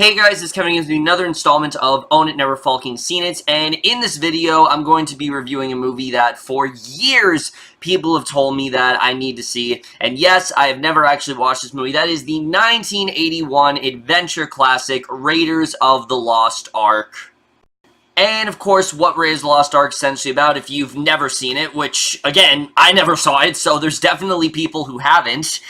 Hey guys, it's coming into another installment of Own It, Never Falking, Seen It, and in this video, I'm going to be reviewing a movie that for years people have told me that I need to see, and yes, I have never actually watched this movie. That is the 1981 adventure classic, Raiders of the Lost Ark. And, of course, what Raiders of the Lost Ark is essentially about, if you've never seen it, which, again, I never saw it, so there's definitely people who haven't.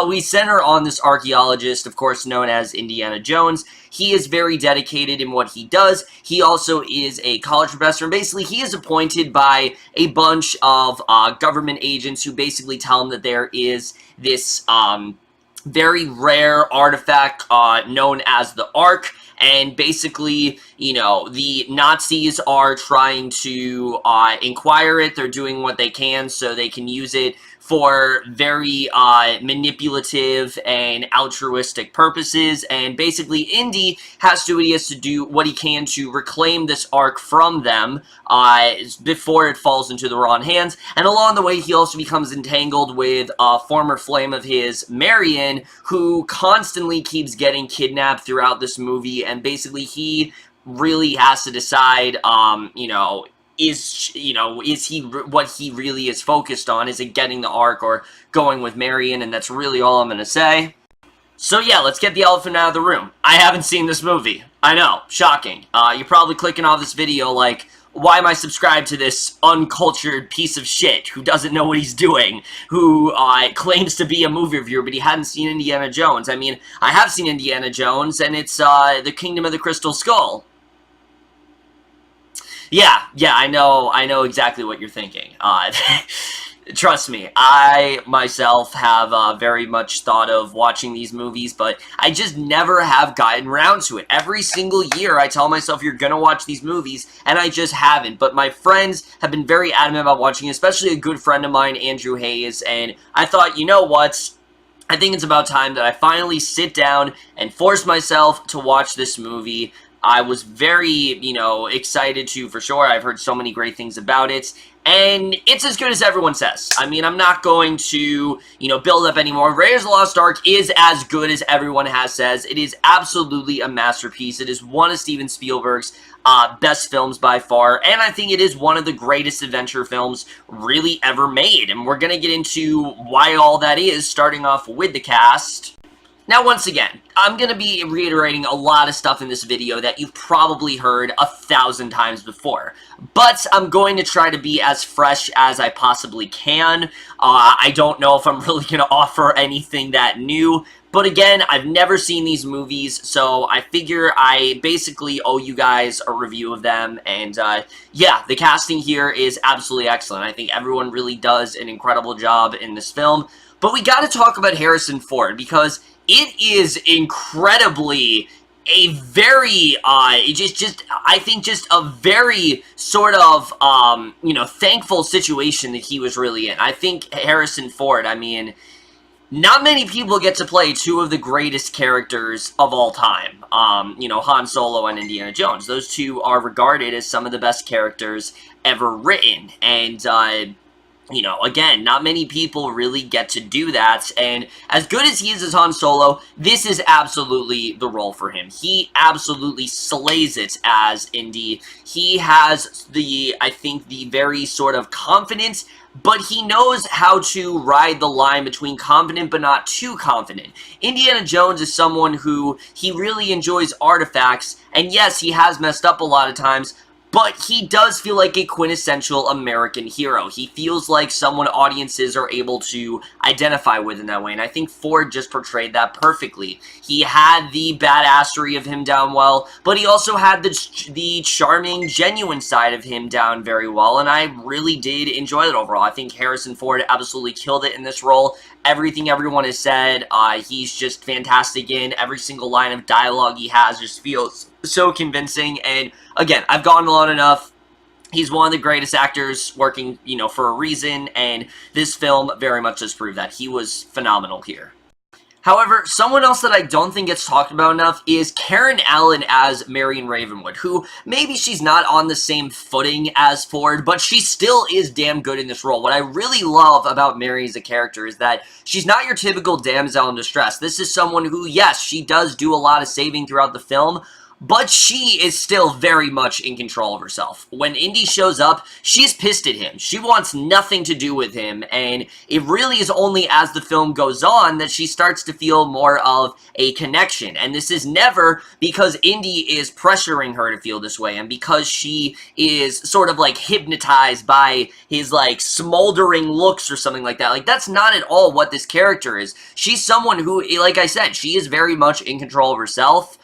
We center on this archaeologist, of course, known as Indiana Jones. He is very dedicated in what he does. He also is a college professor, and basically, he is appointed by a bunch of government agents who basically tell him that there is this very rare artifact known as the Ark. And basically, you know, the Nazis are trying to acquire it. They're doing what they can so they can use it for very manipulative and altruistic purposes. And basically, Indy has to do what he has to do, what he can to reclaim this Ark from them before it falls into the wrong hands. And along the way, he also becomes entangled with a former flame of his, Marion, who constantly keeps getting kidnapped throughout this movie. And basically, he really has to decide, is he what he really is focused on? Is it getting the Ark or going with Marion? And that's really all I'm going to say. So yeah, let's get the elephant out of the room. I haven't seen this movie. I know, shocking. You're probably clicking off this video like, why am I subscribed to this uncultured piece of shit who doesn't know what he's doing, who claims to be a movie reviewer, but he hadn't seen Indiana Jones? I mean, I have seen Indiana Jones, and it's The Kingdom of the Crystal Skull. Yeah, I know exactly what you're thinking. Trust me, I myself have very much thought of watching these movies, but I just never have gotten around to it. Every single year, I tell myself you're gonna watch these movies, and I just haven't. But my friends have been very adamant about watching, especially a good friend of mine, Andrew Hayes, and I thought, you know what? I think it's about time that I finally sit down and force myself to watch this movie. I was very, excited to, for sure. I've heard so many great things about it. And it's as good as everyone says. I mean, I'm not going to, build up anymore. Raiders of the Lost Ark is as good as everyone has says. It is absolutely a masterpiece. It is one of Steven Spielberg's best films by far. And I think it is one of the greatest adventure films really ever made. And we're going to get into why all that is, starting off with the cast. Now, once again, I'm going to be reiterating a lot of stuff in this video that you've probably heard 1,000 times before, but I'm going to try to be as fresh as I possibly can. I don't know if I'm really going to offer anything that new, but again, I've never seen these movies, so I figure I basically owe you guys a review of them, and yeah, the casting here is absolutely excellent. I think everyone really does an incredible job in this film, but we got to talk about Harrison Ford, because it is incredibly a very, I think just a very sort of, thankful situation that he was really in. I think Harrison Ford, I mean, not many people get to play two of the greatest characters of all time. Han Solo and Indiana Jones. Those two are regarded as some of the best characters ever written. And, again, not many people really get to do that, and as good as he is as Han Solo, this is absolutely the role for him. He absolutely slays it as Indy. He has I think, the very sort of confident, but he knows how to ride the line between confident but not too confident. Indiana Jones is someone who, he really enjoys artifacts, and yes, he has messed up a lot of times, but he does feel like a quintessential American hero. He feels like someone audiences are able to identify with in that way, and I think Ford just portrayed that perfectly. He had the badassery of him down well, but he also had the charming, genuine side of him down very well, and I really did enjoy it overall. I think Harrison Ford absolutely killed it in this role. Everything everyone has said, he's just fantastic in. Every single line of dialogue he has just feels so convincing, and again, I've gone on enough. He's one of the greatest actors working, for a reason, and this film very much does prove that. He was phenomenal here. However, someone else that I don't think gets talked about enough is Karen Allen as Marion Ravenwood, who maybe she's not on the same footing as Ford, but she still is damn good in this role. What I really love about Mary as a character is that she's not your typical damsel in distress. This is someone who, yes, she does do a lot of saving throughout the film, but she is still very much in control of herself. When Indy shows up, she's pissed at him. She wants nothing to do with him, and it really is only as the film goes on that she starts to feel more of a connection. And this is never because Indy is pressuring her to feel this way, and because she is sort of like hypnotized by his like smoldering looks or something like that. Like, that's not at all what this character is. She's someone who, like I said, she is very much in control of herself.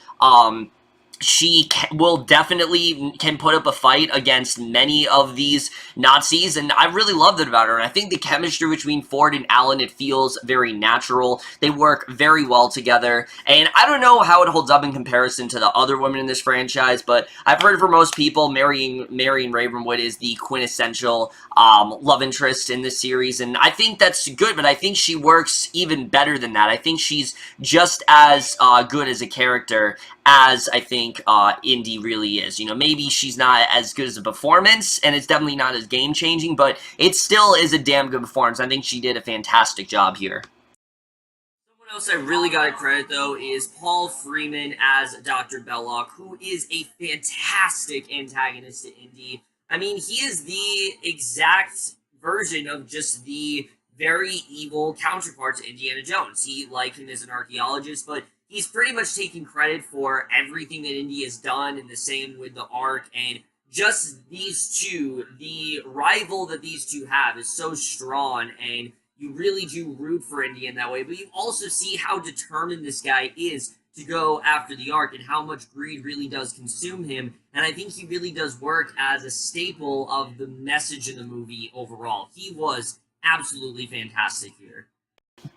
She will definitely can put up a fight against many of these Nazis, and I really loved it about her. And I think the chemistry between Ford and Allen, it feels very natural. They work very well together, and I don't know how it holds up in comparison to the other women in this franchise, but I've heard for most people, Marion Ravenwood is the quintessential love interest in this series, and I think that's good, but I think she works even better than that. I think she's just as good as a character as I think Indy really is. You know, maybe she's not as good as a performance, and it's definitely not as game-changing, but it still is a damn good performance. I think she did a fantastic job here. Someone else I really got to credit, though, is Paul Freeman as Dr. Belloc, who is a fantastic antagonist to Indy. I mean, he is the exact version of just the very evil counterpart to Indiana Jones. He, like him, is an archaeologist, but he's pretty much taking credit for everything that Indy has done, and the same with the Ark, and just these two, the rival that these two have is so strong, and you really do root for Indy in that way, but you also see how determined this guy is to go after the Ark, and how much greed really does consume him, and I think he really does work as a staple of the message in the movie overall. He was absolutely fantastic here.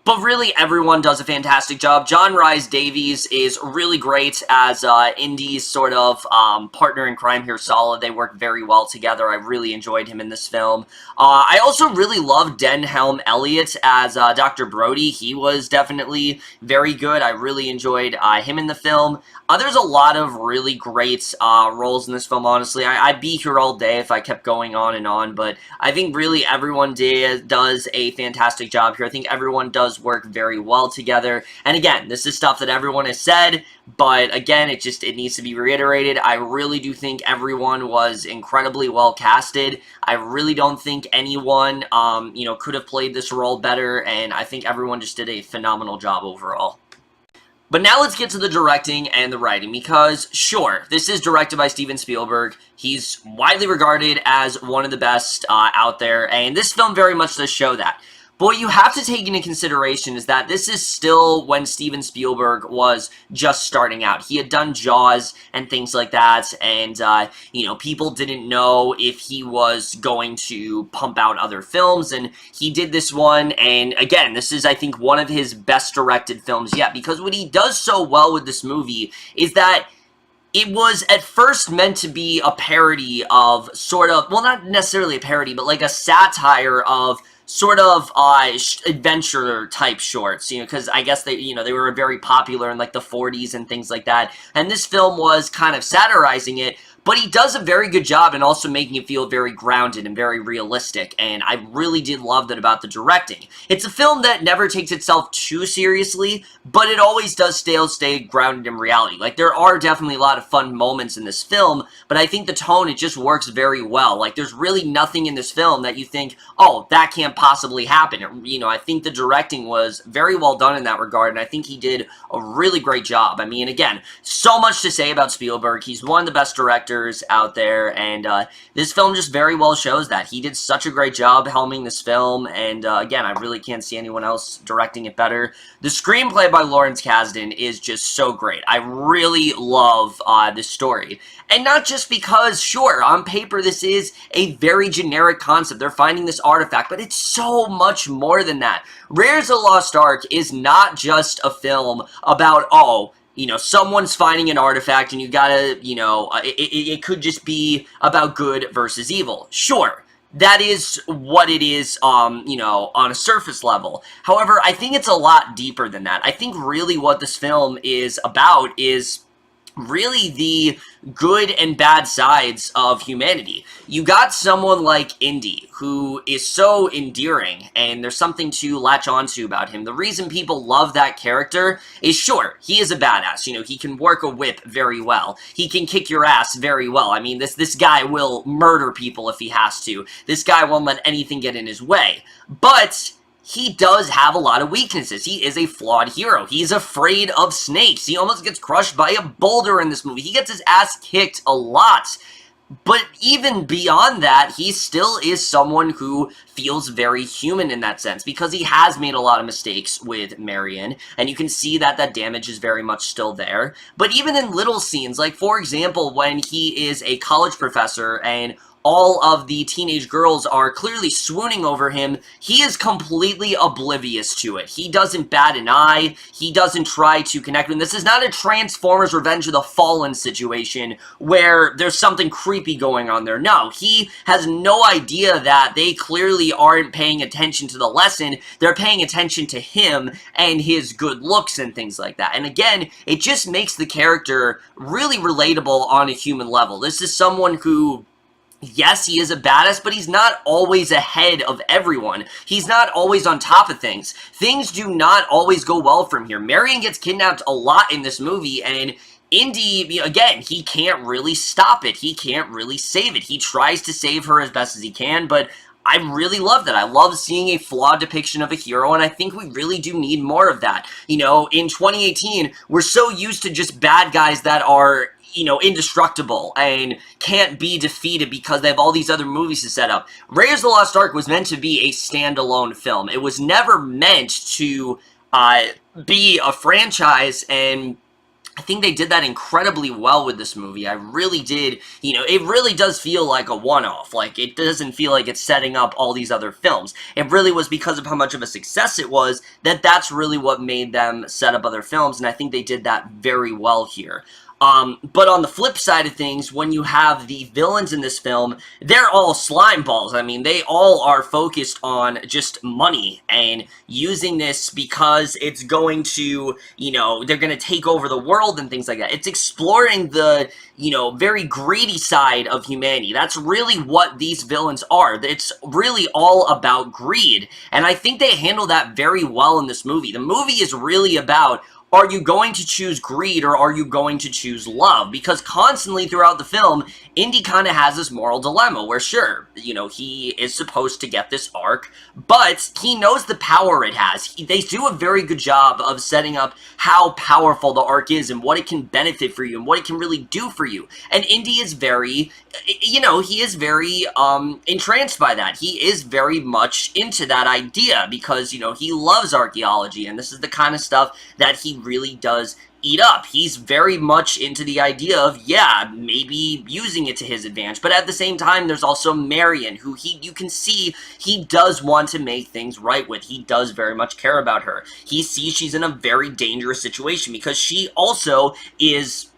But really, everyone does a fantastic job. John Rhys-Davies is really great as Indy's sort of partner in crime here, Solid. They work very well together. I really enjoyed him in this film. I also really loved Denholm Elliott as Dr. Brody. He was definitely very good. I really enjoyed him in the film. There's a lot of really great roles in this film, honestly. I'd be here all day if I kept going on and on, but I think really everyone does a fantastic job here. I think everyone does work very well together. And again, this is stuff that everyone has said, but again, it needs to be reiterated. I really do think everyone was incredibly well casted. I really don't think anyone, could have played this role better, and I think everyone just did a phenomenal job overall. But now let's get to the directing and the writing, because, sure, this is directed by Steven Spielberg. He's widely regarded as one of the best out there, and this film very much does show that. But what you have to take into consideration is that this is still when Steven Spielberg was just starting out. He had done Jaws and things like that, and, people didn't know if he was going to pump out other films, and he did this one, and again, this is, I think, one of his best directed films yet, because what he does so well with this movie is that it was at first meant to be a parody of sort of, well, not necessarily a parody, but like a satire of sort of adventure type shorts, because I guess they were very popular in like the 40s and things like that, and this film was kind of satirizing it, but he does a very good job in also making it feel very grounded and very realistic, and I really did love that about the directing. It's a film that never takes itself too seriously, but it always does stay grounded in reality. Like, there are definitely a lot of fun moments in this film, but I think the tone, it just works very well. Like, there's really nothing in this film that you think, oh, that can't possibly happen. I think the directing was very well done in that regard, and I think he did a really great job. I mean, again, so much to say about Spielberg. He's one of the best directors out there, and this film just very well shows that. He did such a great job helming this film, and again, I really can't see anyone else directing it better. The screenplay by Lawrence Kasdan is just so great. I really love this story. And not just because, sure, on paper this is a very generic concept. They're finding this artifact, but it's so much more than that. Raiders of the Lost Ark is not just a film about, someone's finding an artifact and you gotta, it could just be about good versus evil. Sure, that is what it is, you know, on a surface level. However, I think it's a lot deeper than that. I think really what this film is about is really the good and bad sides of humanity. You got someone like Indy, who is so endearing, and there's something to latch onto about him. The reason people love that character is, sure, he is a badass. You know, he can work a whip very well. He can kick your ass very well. I mean, this guy will murder people if he has to. This guy won't let anything get in his way. But he does have a lot of weaknesses. He is a flawed hero. He's afraid of snakes. He almost gets crushed by a boulder in this movie. He gets his ass kicked a lot. But even beyond that, he still is someone who feels very human in that sense, because he has made a lot of mistakes with Marion, and you can see that that damage is very much still there. But even in little scenes, like for example, when he is a college professor and all of the teenage girls are clearly swooning over him, he is completely oblivious to it. He doesn't bat an eye. He doesn't try to connect with them. This is not a Transformers Revenge of the Fallen situation where there's something creepy going on there. No, he has no idea that they clearly aren't paying attention to the lesson. They're paying attention to him and his good looks and things like that. And again, it just makes the character really relatable on a human level. This is someone who, yes, he is a badass, but he's not always ahead of everyone. He's not always on top of things. Things do not always go well from here. Marion gets kidnapped a lot in this movie, and Indy, again, he can't really stop it. He can't really save it. He tries to save her as best as he can, but I really love that. I love seeing a flawed depiction of a hero, and I think we really do need more of that. You know, in 2018, we're so used to just bad guys that are, you know, indestructible and can't be defeated because they have all these other movies to set up. Raiders of the Lost Ark was meant to be a standalone film. It was never meant to be a franchise, and I think they did that incredibly well with this movie. I really did. You know, it really does feel like a one-off. Like, it doesn't feel like it's setting up all these other films. It really was because of how much of a success it was that that's really what made them set up other films, and I think they did that very well here. But on the flip side of things, when you have the villains in this film, they're all slime balls. I mean, they all are focused on just money and using this because it's going to, you know, they're going to take over the world and things like that. It's exploring the, you know, very greedy side of humanity. That's really what these villains are. It's really all about greed. And I think they handle that very well in this movie. The movie is really about, are you going to choose greed or are you going to choose love? Because constantly throughout the film, Indy kind of has this moral dilemma where, sure, you know, he is supposed to get this arc, but he knows the power it has. They do a very good job of setting up how powerful the arc is and what it can benefit for you and what it can really do for you. And Indy is very, you know, he is very entranced by that. He is very much into that idea because, you know, he loves archaeology, and this is the kind of stuff that he really does eat up. He's very much into the idea of, yeah, maybe using it to his advantage, but at the same time, there's also Marion, who you can see he does want to make things right with. He does very much care about her. He sees she's in a very dangerous situation because she also is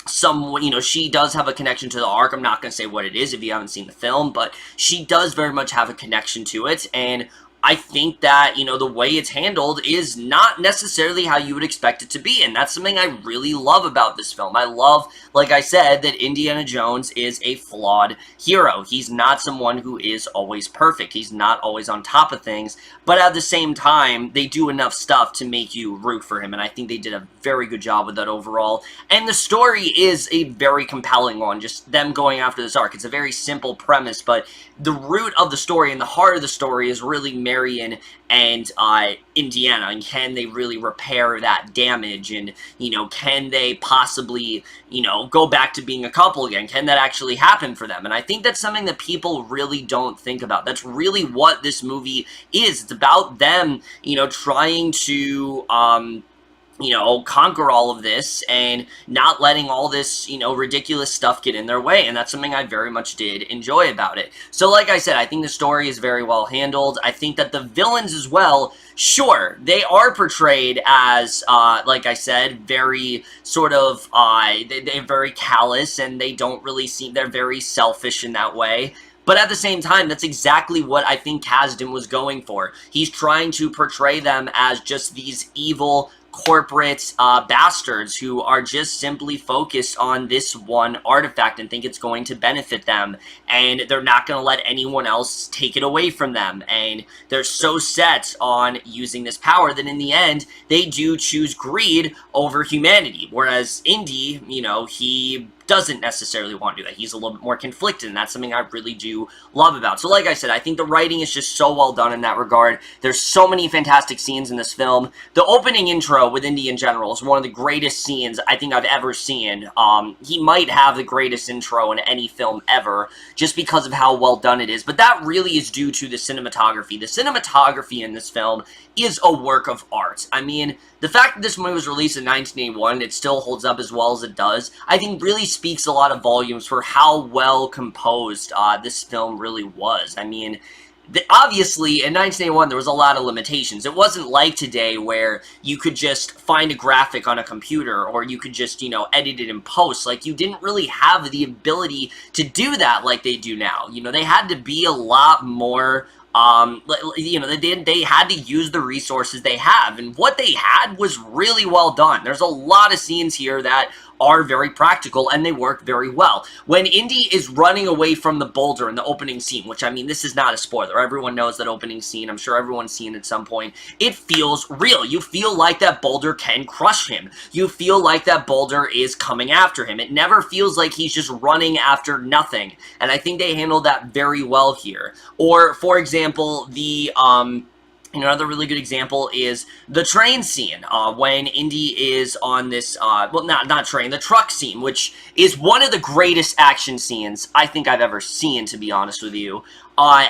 someone, you know, she does have a connection to the Ark. I'm not going to say what it is if you haven't seen the film, but she does very much have a connection to it, and I think that, you know, the way it's handled is not necessarily how you would expect it to be, and that's something I really love about this film. I love, like I said, that Indiana Jones is a flawed hero. He's not someone who is always perfect. He's not always on top of things, but at the same time, they do enough stuff to make you root for him, and I think they did a very good job with that overall. And the story is a very compelling one, just them going after this arc. It's a very simple premise, but the root of the story and the heart of the story is really Marion and Indiana, and can they really repair that damage, and, you know, can they possibly, you know, go back to being a couple again? Can that actually happen for them? And I think that's something that people really don't think about. That's really what this movie is. It's about them, you know, trying to, you know, conquer all of this and not letting all this, you know, ridiculous stuff get in their way, and that's something I very much did enjoy about it. So like I said, I think the story is very well handled. I think that the villains as well, sure, they are portrayed as, like I said, very sort of, they're very callous, and they don't really seem, they're very selfish in that way. but at the same time, that's exactly what I think Kasdan was going for. He's trying to portray them as just these evil corporate bastards who are just simply focused on this one artifact and think it's going to benefit them, and they're not going to let anyone else take it away from them, and they're so set on using this power that in the end they do choose greed over humanity, whereas Indy, you know, he doesn't necessarily want to do that. He's a little bit more conflicted, and that's something I really do love about. So like I said, I think the writing is just so well done in that regard. There's so many fantastic scenes in this film. The opening intro with Indy in general is one of the greatest scenes I think I've ever seen. He might have the greatest intro in any film ever, just because of how well done it is, but that really is due to the cinematography. The cinematography in this film is a work of art. I mean, the fact that this movie was released in 1981 and it still holds up as well as it does, I think really speaks a lot of volumes for how well composed this film really was. I mean, obviously, in 1981, there was a lot of limitations. It wasn't like today where you could just find a graphic on a computer or you could just, you know, edit it in post. Like, you didn't really have the ability to do that like they do now. You know, they had to be a lot more... you know, they had to use the resources they have, and what they had was really well done. There's a lot of scenes here that are very practical, and they work very well. When Indy is running away from the boulder in the opening scene, which, I mean, this is not a spoiler. Everyone knows that opening scene. I'm sure everyone's seen it at some point. It feels real. You feel like that boulder can crush him. You feel like that boulder is coming after him. It never feels like he's just running after nothing, and I think they handled that very well here. Or, for example, the, another really good example is the train scene, when Indy is on this, well, not train, the truck scene, which is one of the greatest action scenes I think I've ever seen, to be honest with you.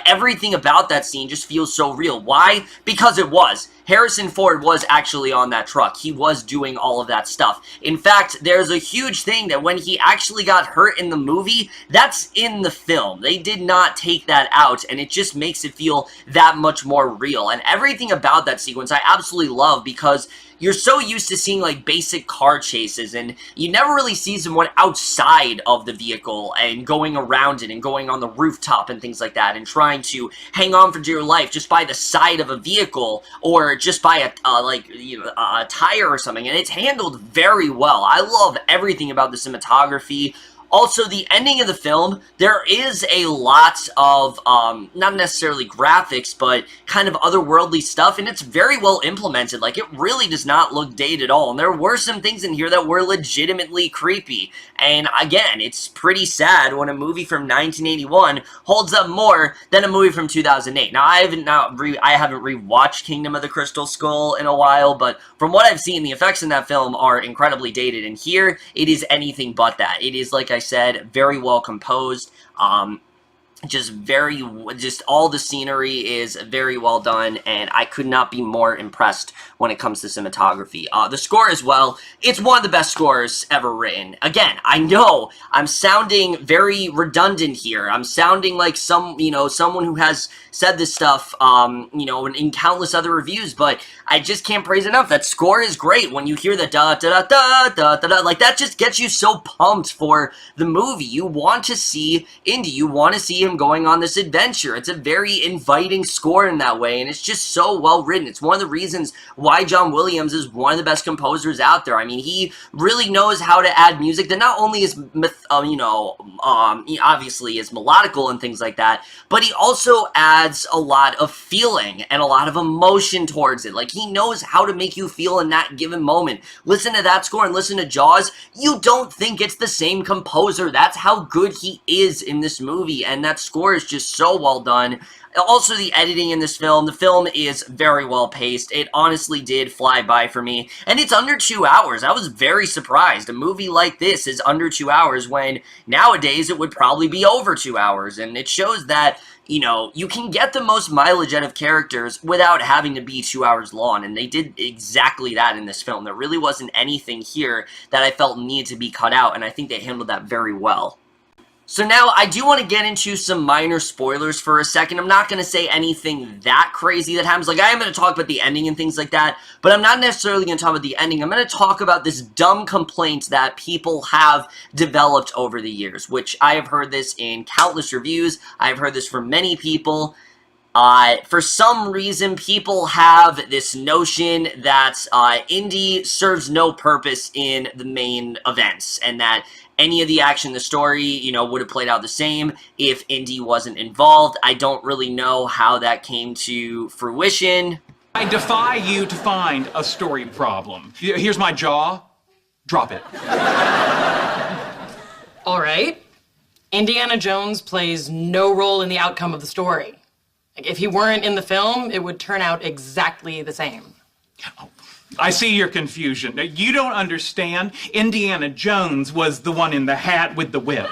Everything about that scene just feels so real. Why? Because it was. Harrison Ford was actually on that truck. He was doing all of that stuff. In fact, there's a huge thing that when he actually got hurt in the movie, that's in the film. They did not take that out, and it just makes it feel that much more real. And everything about that sequence I absolutely love, because you're so used to seeing, like, basic car chases, and you never really see someone outside of the vehicle and going around it and going on the rooftop and things like that and trying to hang on for dear life just by the side of a vehicle or just by a tire or something, and it's handled very well. I love everything about the cinematography. Also, the ending of the film, there is a lot of, not necessarily graphics, but kind of otherworldly stuff, and it's very well implemented. Like, it really does not look dated at all, and there were some things in here that were legitimately creepy. And again, it's pretty sad when a movie from 1981 holds up more than a movie from 2008. Now, I haven't rewatched Kingdom of the Crystal Skull in a while, but from what I've seen, the effects in that film are incredibly dated, and here, it is anything but that. It is, like I said, very well composed. Just all the scenery is very well done, and I could not be more impressed when it comes to cinematography. The score as well, it's one of the best scores ever written. Again, I know I'm sounding very redundant here. I'm sounding like someone who has said this stuff, in countless other reviews, but I just can't praise enough. That score is great. When you hear the da-da-da-da-da-da-da, like, that just gets you so pumped for the movie. You want to see Indy. You want to see him going on this adventure. It's a very inviting score in that way, and it's just so well written. It's one of the reasons why John Williams is one of the best composers out there. I mean, he really knows how to add music that not only is, obviously is melodical and things like that, but he also adds a lot of feeling and a lot of emotion towards it. Like, he knows how to make you feel in that given moment. Listen to that score and listen to Jaws. You don't think it's the same composer. That's how good he is in this movie, and that score is just so well done. Also, the editing in this film, the film is very well paced. It honestly did fly by for me, and it's under 2 hours. I was very surprised. A movie like this is under 2 hours when nowadays it would probably be over 2 hours, and it shows that, you can get the most mileage out of characters without having to be 2 hours long, and they did exactly that in this film. There really wasn't anything here that I felt needed to be cut out, and I think they handled that very well. So now I do want to get into some minor spoilers for a second. I'm not going to say anything that crazy that happens. Like, I am going to talk about the ending and things like that, but I'm not necessarily going to talk about the ending. I'm going to talk about this dumb complaint that people have developed over the years, which I have heard this in countless reviews. I've heard this from many people. For some reason, people have this notion that Indy serves no purpose in the main events, and that any of the action in the story, you know, would have played out the same if Indy wasn't involved. I don't really know how that came to fruition. I defy you to find a story problem. Here's my jaw. Drop it. All right. Indiana Jones plays no role in the outcome of the story. Like, if he weren't in the film, it would turn out exactly the same. Oh, I see your confusion. You don't understand. Indiana Jones was the one in the hat with the whip.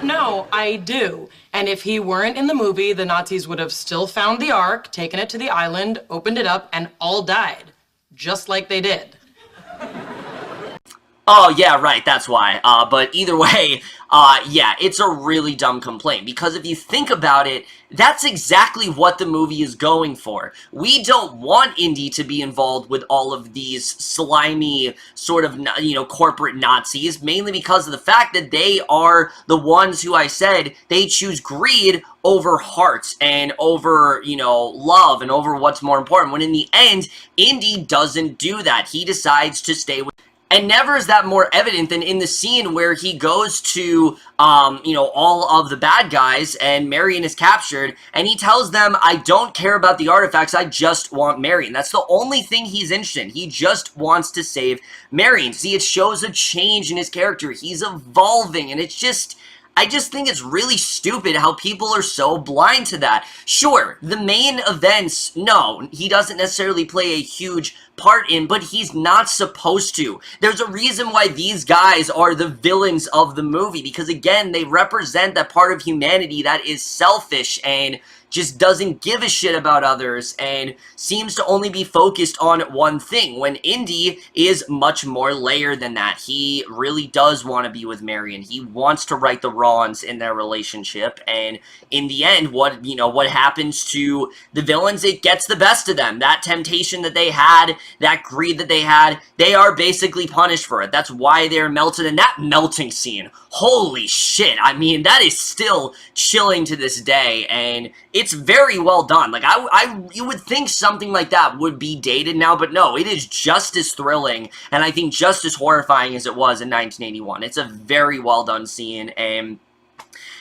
No, I do. And if he weren't in the movie, the Nazis would have still found the Ark, taken it to the island, opened it up, and all died. Just like they did. Oh, yeah, right, that's why. But either way, yeah, it's a really dumb complaint, because if you think about it, that's exactly what the movie is going for. We don't want Indy to be involved with all of these slimy, sort of, you know, corporate Nazis, mainly because of the fact that they are the ones who, I said, they choose greed over heart and over, you know, love and over what's more important, when in the end, Indy doesn't do that. He decides to stay with. And never is that more evident than in the scene where he goes to, you know, all of the bad guys and Marion is captured, and he tells them, I don't care about the artifacts, I just want Marion. That's the only thing he's interested in. He just wants to save Marion. See, it shows a change in his character. He's evolving, and it's just... I just think it's really stupid how people are so blind to that. Sure, the main events, no, he doesn't necessarily play a huge part in, but he's not supposed to. There's a reason why these guys are the villains of the movie, because again, they represent that part of humanity that is selfish and just doesn't give a shit about others and seems to only be focused on one thing, when Indy is much more layered than that. He really does want to be with Marion. He wants to right the wrongs in their relationship, and in the end, what happens to the villains, it gets the best of them. That temptation that they had, that greed that they had, they are basically punished for it. That's why they're melted, and that melting scene, holy shit, I mean, that is still chilling to this day, and it's very well done. Like, you would think something like that would be dated now, but no, it is just as thrilling, and I think just as horrifying as it was in 1981. It's a very well done scene, and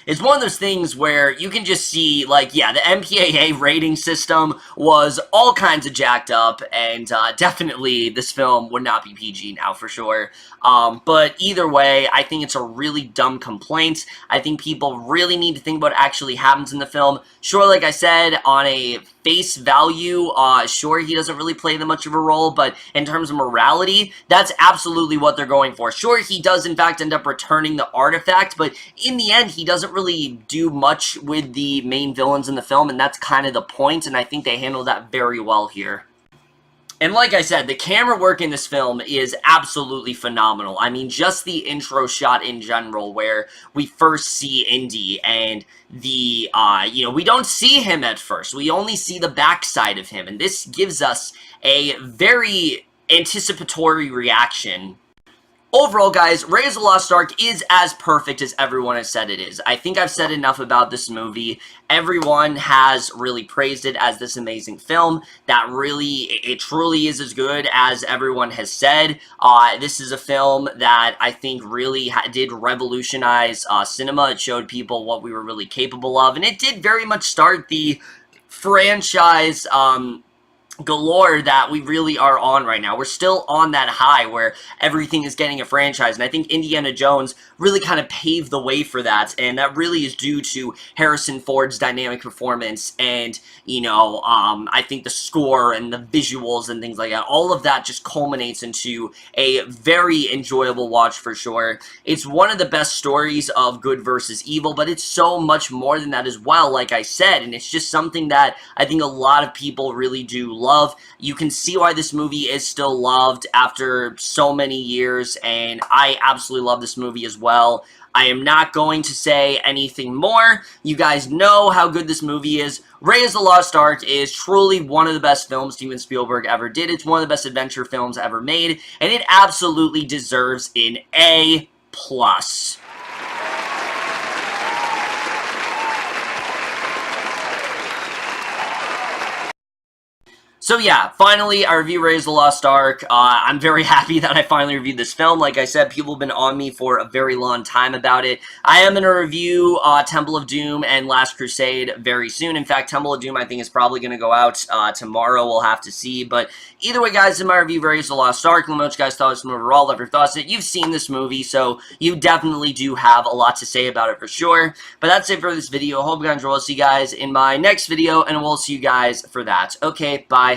it's one of those things where you can just see, like, yeah, the MPAA rating system was all kinds of jacked up, and definitely this film would not be PG now, for sure. But either way, I think it's a really dumb complaint. I think people really need to think about what actually happens in the film. Sure, like I said, on a face value, sure, he doesn't really play that much of a role, but in terms of morality, that's absolutely what they're going for. Sure, he does, in fact, end up returning the artifact, but in the end, he doesn't really do much with the main villains in the film, and that's kind of the point, and I think they handle that very well here. And like I said, the camera work in this film is absolutely phenomenal. I mean, just the intro shot in general, where we first see Indy, and the, you know, we don't see him at first. We only see the backside of him, and this gives us a very anticipatory reaction. Overall, guys, Raiders of the Lost Ark is as perfect as everyone has said it is. I think I've said enough about this movie. Everyone has really praised it as this amazing film that really, it truly is as good as everyone has said. This is a film that I think really did revolutionize cinema. It showed people what we were really capable of, and it did very much start the franchise, galore that we really are on right now. We're still on that high where everything is getting a franchise, and I think Indiana Jones really kind of paved the way for that, and that really is due to Harrison Ford's dynamic performance and, you know, I think the score and the visuals and things like that. All of that just culminates into a very enjoyable watch for sure. It's one of the best stories of good versus evil, but it's so much more than that as well, like I said, and it's just something that I think a lot of people really do love. You can see why this movie is still loved after so many years, and I absolutely love this movie as well. I am not going to say anything more. You guys know how good this movie is. Raiders of the Lost Ark is truly one of the best films Steven Spielberg ever did. It's one of the best adventure films ever made, and it absolutely deserves an A+. So yeah, finally, I reviewed Raiders of the Lost Ark. I'm very happy that I finally reviewed this film. Like I said, people have been on me for a very long time about it. I am going to review Temple of Doom and Last Crusade very soon. In fact, Temple of Doom, I think, is probably going to go out tomorrow. We'll have to see. But either way, guys, in my review of Raiders of the Lost Ark, let me know what you guys thought of this movie overall. Love your thoughts on it. You've seen this movie, so you definitely do have a lot to say about it for sure. But that's it for this video. Hope you guys enjoy. I'll see you guys in my next video, and we'll see you guys for that. Okay, bye.